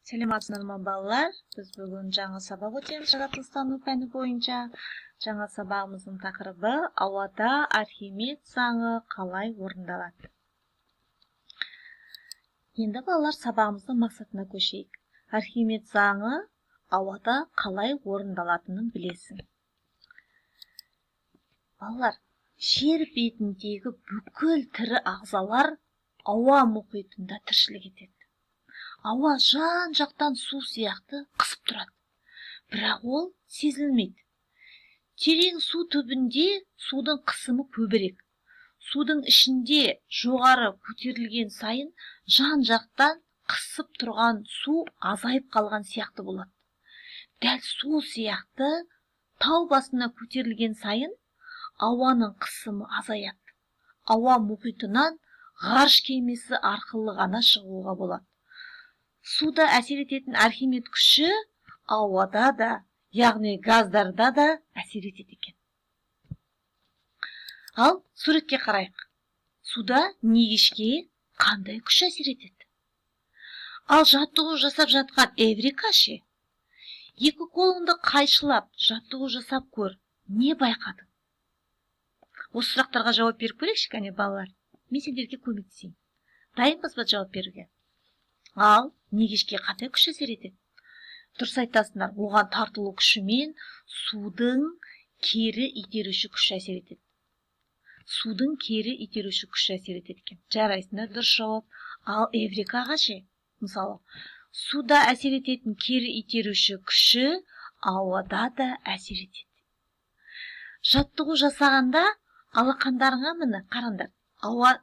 Саламатсыздарбы балалар? Біз бүгін жаңа сабақ өтеміз жаратылыстану пәні бойынша. Жаңа сабағымыздың тақырыбы ауада Архимед заңы қалай орындалады. Енді балалар сабағымыздың мақсатына көшейік. Архимед заңы ауада қалай орындалатынын білесің. Балалар, жер бетіндегі бүкіл тірі ағзалар ауа мұхитында тіршілік етеді. Ауа жан-жақтан су сияқты қысып тұрады. Бірақ ол сезілмейді. Терең су түбінде судың қысымы көбірек. Судың ішінде жоғары көтерілген сайын жан-жақтан қысып тұрған су азайып қалған сияқты болады. Дәл сол сияқты тау басына көтерілген сайын ауаның қысымы азаяды. Ауа мұхитынан ғарыш кемесі арқылы ғана шығуға болады. Суда әсер ететін Архимед күші ауада да, яғни газдарда да әсер етеді екен. Ал суретке қарайық. Суда негішке қандай күш әсер етеді? Ал жаттығу жасап жатқан Эврика ше? Екі қолыңды қайшылап жаттығу жасап көр. Не байқадың? Осы сұрақтарға жауап беріп көрейікші, кәне балалар. Мен сендерге көмектесейін. Дайынбыз ба жауап беруге? Ал негішке қандай күш әсер етеді? Дұрыс айтасыңдар, оған тартылу күшімен судың кері итеруші күш әсер етеді. Судың кері итеруші күш әсер етеді екен. Жарайсыңдар, дұрыс жауап. Ал Эврикаға ше? Мысалы, суда әсер ететін кері итеруші күші ауада да әсер етеді. Жаттығу жасағанда алақандарыңа міне қараңдар. Ауа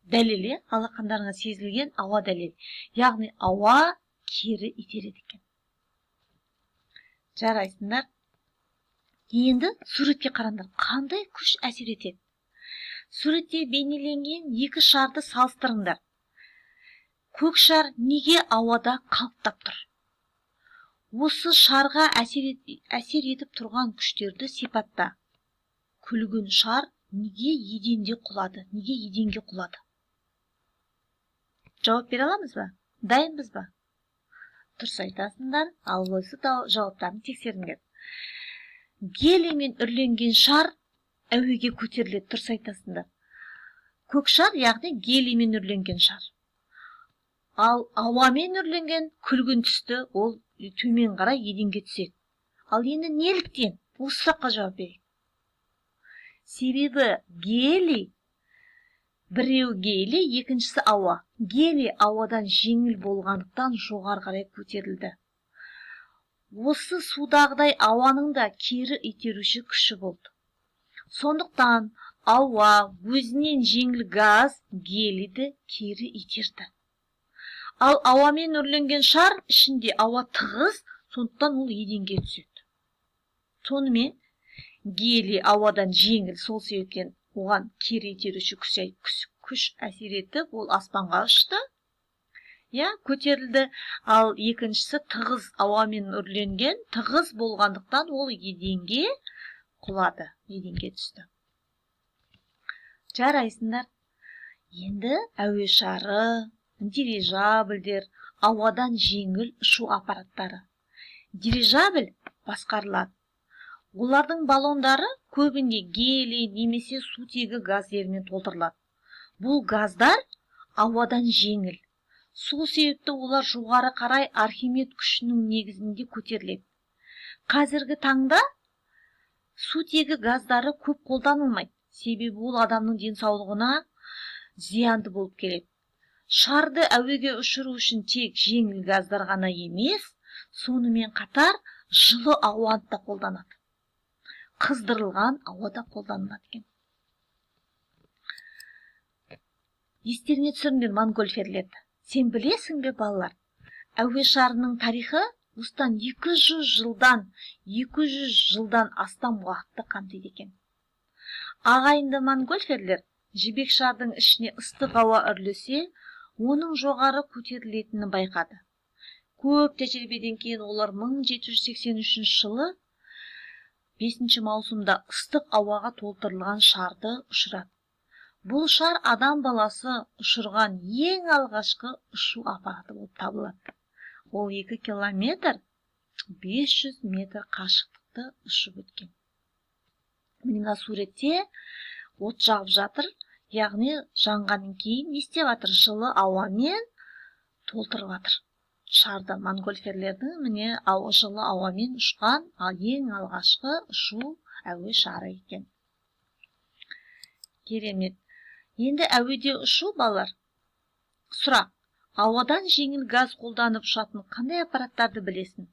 дәлелі, алақандарыңа сезілген ауа дәлелі. Яғни ауа кері итереді екен. Жарайсыңдар. Енді суретке қараңдар. Қандай күш әсер етеді? Суретте бейнеленген екі шарды салыстырыңдар. Көк шар неге ауада қалықтап тұр? Осы шарға әсер етіп тұрған күштерді сипатта. Күлгін шар неге еденде құлады? Неге еденге құлады? Жауап бере аламыз ба? Дайынбыз ба? Дұрыс айтасыңдар, ал осы жауаптарын тексеріңдер. Гелиймен үрленген шар әуеге көтеріледі, дұрыс айтасыңдар. Көк шар, яғни гелиймен үрленген шар. Ал ауамен үрленген күлгін түсті, ол төмен қарай еденге түседі. Ал енді неліктен? Осы сұраққа жауап берейік. Себебі гелий, біреу гелий, екіншісі ауа. Гелий ауадан жеңіл болғандықтан жоғары қарай көтерілді. Осы судағыдай ауаның да кері итеруші күші болды. Сондықтан ауа өзінен жеңіл газ гелийді кері итерді. Ал ауамен үрленген шар ішінде ауа тығыз, сондықтан ол еденге түседі. Сонымен гелий ауадан жеңіл, сол себептен оған кері итеруші күш әсер етіп, ол аспанға ұшты. Көтерілді. Ал екіншісі тығыз ауамен үрленген, тығыз болғандықтан ол еденге құлады, еденге түсті. Жарайсыңдар. Енді әуе шары, дирижабльдер, ауадан жеңіл ұшу аппараттары. Дирижабль басқарылады. Олардың баллондары көбінде гелий немесе сутегі газдермен толтырылады. Бұл газдар ауадан жеңіл. Сол себепті олар жоғары қарай Архимед күшінің негізінде көтеріледі. Қазіргі таңда сутегі газдары көп қолданылмайды. Себебі ол адамның денсаулығына зиянды болып келеді. Шарды әуеге ұшыру үшін тек жеңіл газдар ғана емес, сонымен қатар жылы ауаны да қолданады. Қыздырылған ауа да қолданылады екен. Естеріңе түсіріңдер монгольферлерді. Сен білесің бе, балалар? Әуе шарының тарихы осыдан 200 жылдан астам уақытты қамтиды екен. Ағайынды монгольферлер жібек шардың ішіне ыстық ауа үрлесе, оның жоғары көтерілетінін байқады. Көп тәжірибеден кейін олар 1783 жылы 5 маусымда ыстық ауаға толтырылған шарды ұшырады. Бұл шар адам баласы ұшырған ең алғашқы ұшу аппараты болып табылады. Ол 2 километр 500 метр қашықтықты ұшып өткен. Мына суретте от жағып жатыр, яғни жанғаннан кейін не істеп жатыр? Жылы ауамен толтырып жатыр. Шарды монгольферлердің міне жылы ауамен ұшқан ең алғашқы ұшу әуе шары екен. Керемет. Енді әуеде ұшу, балалар. Сұрақ. Ауадан жеңіл газ қолданып ұшатын қандай аппараттарды білесің?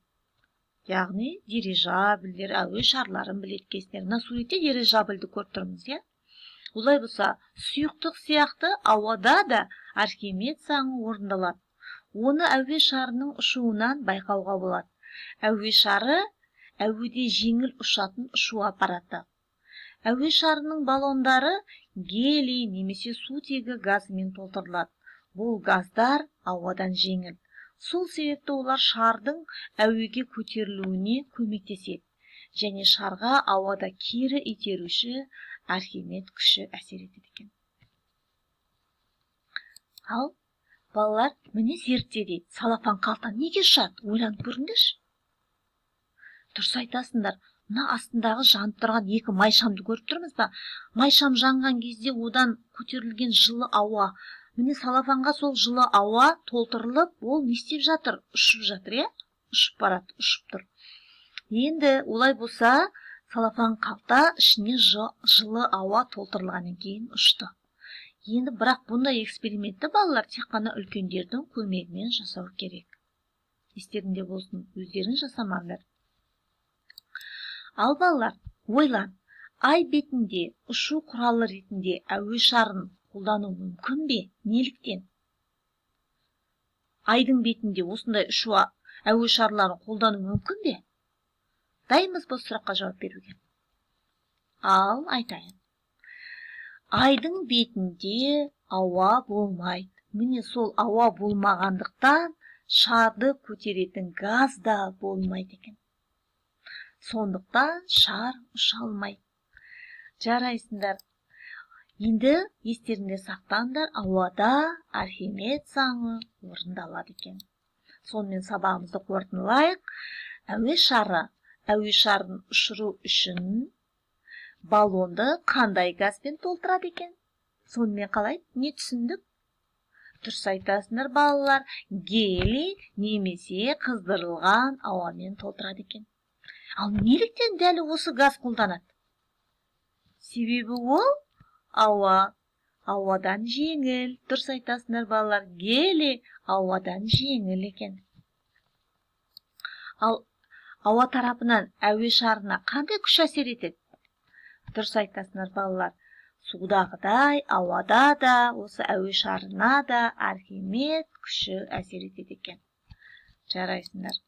Яғни дирижабльдер, әуе шарларын білеткесіңдер. Мына суретте дирижабльді көріп тұрмыз, иә? Олай болса, сұйықтық сияқты ауада да Архимед заңы орындалады. Оны әуе шарының ұшуынан байқауға болады. Әуе шары әуеде жеңіл ұшатын ұшу аппараты. Әуе шарының баллондары гелий немесе сутегі газымен толтырылады. Бұл газдар ауадан жеңіл. Сол себепті олар шардың әуеге көтерілуіне көмектеседі. Және шарға ауада кері итеруші Архимед күші әсер етеді екен. Ал, балалар, міне зертте дейді. Салафан қалта неге ұшады? Ойланып көріңдерші. Дұрыс айтасыңдар. Мына астындағы жанып тұрған 2 майшамды көріп тұрмыз ба? Майшам жанған кезде одан көтерілген жылы ауа. Міне салафанға сол жылы ауа толтырылып, ол не істеп жатыр? Ұшып жатыр, иә? Ұшып барады, ұшып тұр. Енді олай болса, салафан қалта ішіне жылы ауа толтырылғаннан кейін ұшты. Енді бірақ бұндай экспериментті балалар тек қана үлкендердің көмегімен жасау керек. Естеріңде болсын, өздерің жасамаңдар. Ал балалар, ойлан, ай бетінде ұшу құралы ретінде әуе шарын қолдану мүмкін бе? Неліктен? Айдың бетінде осындай ұшу әуе шарларын қолдану мүмкін бе? Дайынбыз бұл сұраққа жауап беруге. Ал, айтайын. Айдың бетінде ауа болмайды. Міне сол ауа болмағандықтан шарды көтеретін газ да болмайды екен. Сондықтан шар ұша алмайды. Жарайсыңдар. Енді естеріңде сақтаңдар, ауада Архимед заңы орындалады екен. Сонымен сабағымызды қорытындылайық. Әуе шарын ұшыру үшін баллонды қандай газбен толтырады екен? Сонымен қалай? Не түсіндік? Дұрыс айтасыңдар, балалар, гелий немесе қыздырылған ауамен толтырады екен. Ал неліктен дәл осы газ қолданады? Себебі ол ауадан жеңіл. Дұрыс айтасыңдар, балалар, гелий ауадан жеңіл екен. Ал ауа тарапынан әуе шарына қандай күш әсер етеді? Дұрыс айтасыңдар, балалар, судағыдай ауада да, осы әуе шарына да Архимед күші әсер етеді екен. Жарайсыңдар.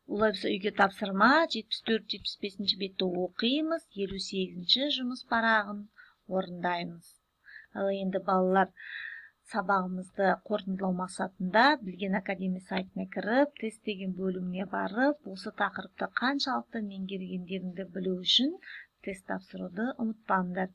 Олай болса үйге тапсырма 74-75 бетті оқимыз, 58 жұмыс парағын орындаймыз. Ал енді балалар, сабағымызды қорытындылау мақсатында Білген Академия сайтына кіріп, тест деген бөліміне барып, осы тақырыпты қаншалықты меңгергендеріңді білу үшін тест тапсыруды ұмытпаңдар.